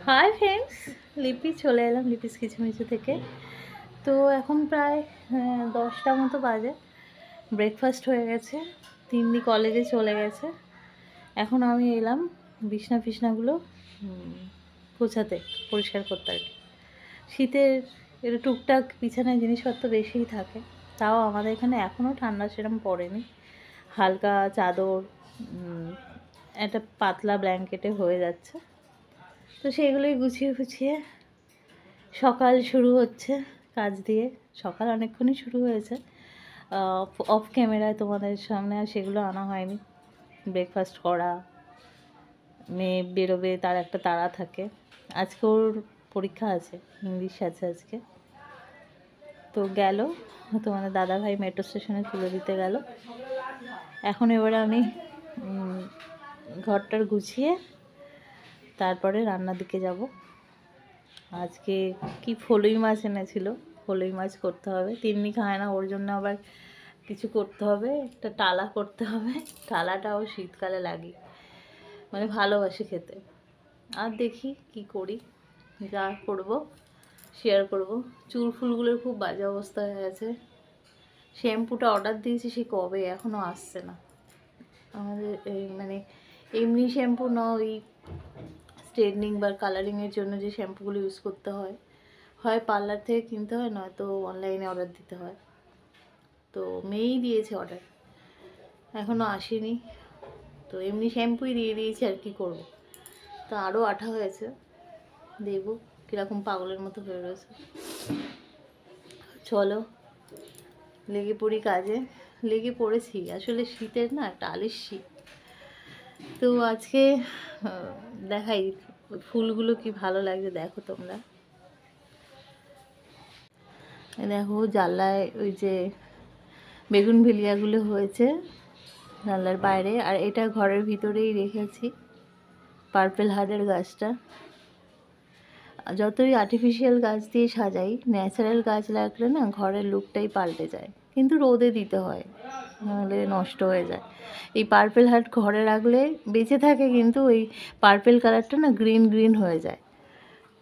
Hi friends, লিপি চলে এলাম লিপিস কিচমিচু থেকে। তো এখন প্রায় 10টা মতো বাজে। ব্রেকফাস্ট হয়ে গেছে, তিন্নি কলেজে চলে গেছে। এখন আমি এলাম বিছনাগুলো গোছাতে, পরিষ্কার করতে আর কি। শীতের একটু টুকটাক বিছানায় জিনিসপত্র বেশিই থাকে, তাও আমাদের এখানে এখনও ঠান্ডা সেরকম পড়েনি। হালকা চাদর, একটা পাতলা ব্ল্যাঙ্কেটে হয়ে যাচ্ছে। তো সেগুলোই গুছিয়ে ফুছিয়ে সকাল শুরু হচ্ছে কাজ দিয়ে। সকাল অনেকক্ষণই শুরু হয়েছে, অফ ক্যামেরায় তোমাদের সামনে আর সেগুলো আনা হয়নি। ব্রেকফাস্ট করা, মেয়ে বেরোবে, তার একটা তাড়া থাকে। আজকে ওর পরীক্ষা আছে, ইংলিশ আছে আজকে। তো গেল, তোমাদের দাদাভাই মেট্রো স্টেশনে তুলে দিতে গেল। এখন এবারে আমি ঘরটার গুছিয়ে তারপরে রান্নার দিকে যাব। আজকে কি ফলুই মাছ এনেছিল, ফলুই মাছ করতে হবে। তিন্নি খায় না, ওর জন্য আবার কিছু করতে হবে, একটা টালা করতে হবে। টালাটাও শীতকালে লাগে, মানে ভালোবাসি খেতে। আর দেখি কি করি, যা করব শেয়ার করব। চুল ফুলগুলোর খুব বাজে অবস্থা হয়ে গেছে। শ্যাম্পুটা অর্ডার দিয়েছি, সে কবে এখনও আসছে না। আমাদের মানে এমনি শ্যাম্পু না, ওই স্ট্রেটনিং বা কালারিংয়ের জন্য যে শ্যাম্পুগুলো ইউজ করতে হয়, হয় পার্লার থেকে কিনতে হয়, নয়তো অনলাইনে অর্ডার দিতে হয়। তো মেয়েই দিয়েছে অর্ডার, এখনও আসেনি। তো এমনি শ্যাম্পুই দিয়ে দিয়েছি, আর কি করব। তো আরও আঠা হয়েছে, দেখব কীরকম পাগলের মতো হয়ে রয়েছে। চলো লেগে পড়ি কাজে। লেগে পড়েছি, আসলে শীতের না একটা আলিস শীত। তো আজকে দেখাই ফুলগুলো কি ভালো লাগছে, দেখো তোমরা। দেখো জানলায় ওই যে বেগুন ভেলিয়াগুলো হয়েছে জানলার বাইরে, আর এটা ঘরের ভিতরেই রেখেছি পার্পেল হার্টের গাছটা। যতই আর্টিফিশিয়াল গাছ দিয়ে সাজাই, ন্যাচারাল গাছ লাগলে না ঘরের লুকটাই পাল্টে যায়, কিন্তু রোদে দিতে হয়, নাহলে নষ্ট হয়ে যায়। এই পার্পেল হার্ট ঘরে রাখলে বেঁচে থাকে, কিন্তু ওই পার্পেল কালারটা না গ্রিন গ্রিন হয়ে যায়,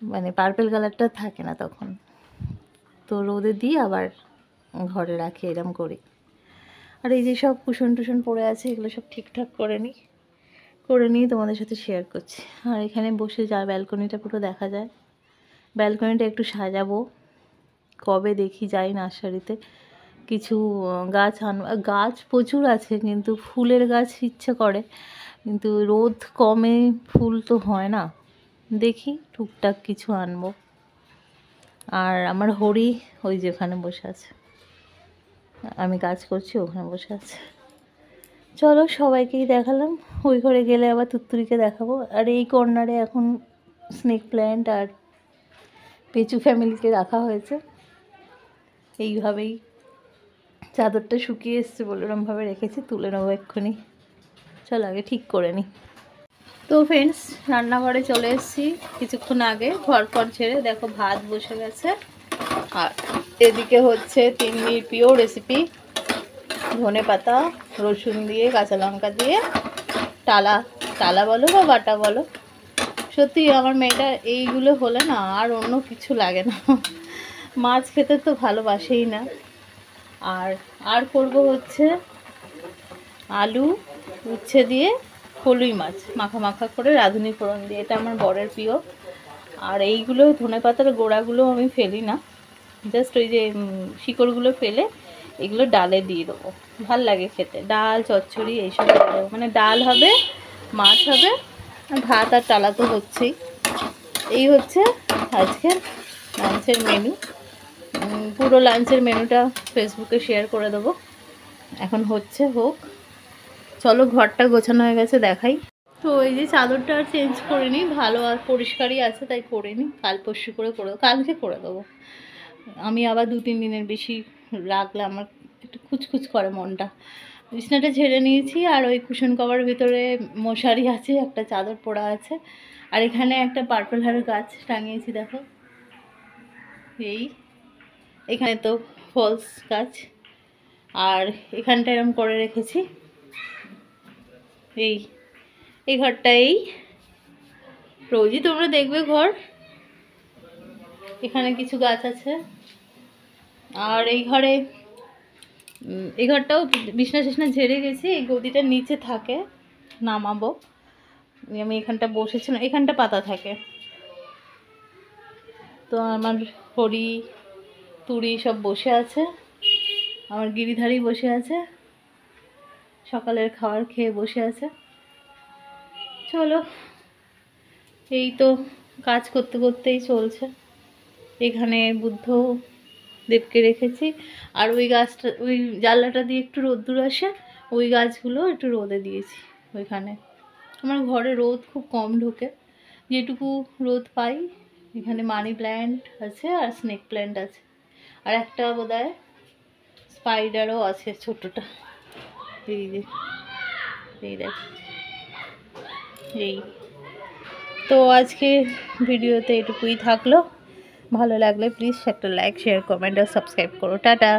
মানে পার্পেল কালারটা থাকে না তখন। তো রোদে দিয়ে আবার ঘরে রাখি, এরম করি। আর এই যে সব কুশন টুশন পড়ে আছে, এগুলো সব ঠিকঠাক করে নিয়ে তোমাদের সাথে শেয়ার করছি। আর এখানে বসে যা ব্যালকনিটা পুরো দেখা যায়, ব্যালকনিটা একটু সাজাবো। কবে দেখি যাই নার্সারিতে কিছু গাছ প্রচুর আছে, কিন্তু ফুলের গাছ ইচ্ছে করে, কিন্তু রোদ কমে ফুল তো হয় না। দেখি টুকটাক কিছু আনবো। আর আমার হরি ওই যে ওখানে বসে আছে, আমি কাজ করছি, ওখানে বসে আছে। চলো সবাইকেই দেখালাম, ওই ঘরে গেলে আবার তুত্তুরিকে দেখাবো। আর এই কর্নারে এখন স্নেক প্ল্যান্ট আর পেঁচু ফ্যামিলিকে রাখা হয়েছে। এইভাবেই চাদরটা শুকিয়ে এসছে বলে ওরমভাবে রেখেছি, তুলে নেবো এক্ষুনি। চল আগে ঠিক করে নিই। তো ফ্রেন্ডস, রান্নাঘরে চলে এসেছি কিছুক্ষণ আগে, ঘর ছেড়ে। দেখো ভাত বসে গেছে, আর এদিকে হচ্ছে তিন্নির প্রিয় রেসিপি ধনে পাতা রসুন দিয়ে কাঁচা লঙ্কা দিয়ে টালা বলো বা বাটা বলো। সত্যি আমার মেয়েটা এইগুলো হলে না আর অন্য কিছু লাগে না, মাছ খেতে তো ভালোবাসেই না। আর করব হচ্ছে আলু উচ্ছে দিয়ে ফলুই মাছ মাখা মাখা করে রাঁধুনি ফোড়ন দিয়ে, এটা আমার বরের প্রিয়। আর এইগুলো ধনেপাতার গোড়াগুলো আমি ফেলি না, জাস্ট ওই যে শিকড়গুলো ফেলে এগুলো ডালে দিয়ে দেবো, ভাল লাগে খেতে। ডাল চচ্চড়ি এইসব দেবো, মানে ডাল হবে, মাছ হবে, আর ভাত আর টালা তো হচ্ছেই। এই হচ্ছে আজকের লাঞ্চের মেনু। পুরো লাঞ্চের মেনুটা ফেসবুকে শেয়ার করে দেবো। এখন হোক। চলো ঘরটা গোছানো হয়ে গেছে, দেখাই। তো এই যে চাদরটা আর চেঞ্জ করে নিই, ভালো আর পরিষ্কারই আছে, তাই করে নিই। কাল পরশু কালকে করে দেবো। আমি আবার 2-3 দিনের বেশি রাখলে আমার একটু খুচখুচ করে মনটা। বিছনাটা ঝেড়ে নিয়েছি, আর ওই কুশন কভারের ভিতরে মশারি আছে, একটা চাদর পরা আছে। আর এখানে একটা পার্পল হারের গাছ টাঙিয়েছি, দেখো। এখানে তো ফলস গাছ, আর এখানটা এরম করে রেখেছি। এই ঘরটা রোজই তোমরা দেখবে ঘর। এখানে কিছু গাছ আছে, আর এই ঘরে এই ঘরটাও বিছনা টিছনা ঝেড়ে গেছি। এই গদিটার নিচে থাকে, নামাবো। আমি এখানটা বসেছিলাম, এখানটা পাতা থাকে। তো আমার হরি তুড়ি সব বসে আছে, আমার গিরিধারী বসে আছে, সকালের খাবার খেয়ে বসে আছে। চলো, এই তো কাজ করতে করতেই চলছে। এখানে বুদ্ধ দেবকে রেখেছি, আর ওই গাছটা, ওই জানলাটা দিয়ে একটু রোদ্দুর আসে, ওই গাছগুলো একটু রোদে দিয়েছি ওইখানে। আমার ঘরে রোদ খুব কম ঢোকে, যেটুকু রোদ পাই। এখানে মানি প্ল্যান্ট আছে আর স্নেক প্ল্যান্ট আছে, আর একটা বোধহয় স্পাইডারও আছে ছোটটা। এই যে এই দেখ, এই তো আজকে ভিডিওতে এটুকুই থাকলো। ভালো লাগলে প্লিজ একটা লাইক, শেয়ার, কমেন্ট আর সাবস্ক্রাইব করো। টাটা।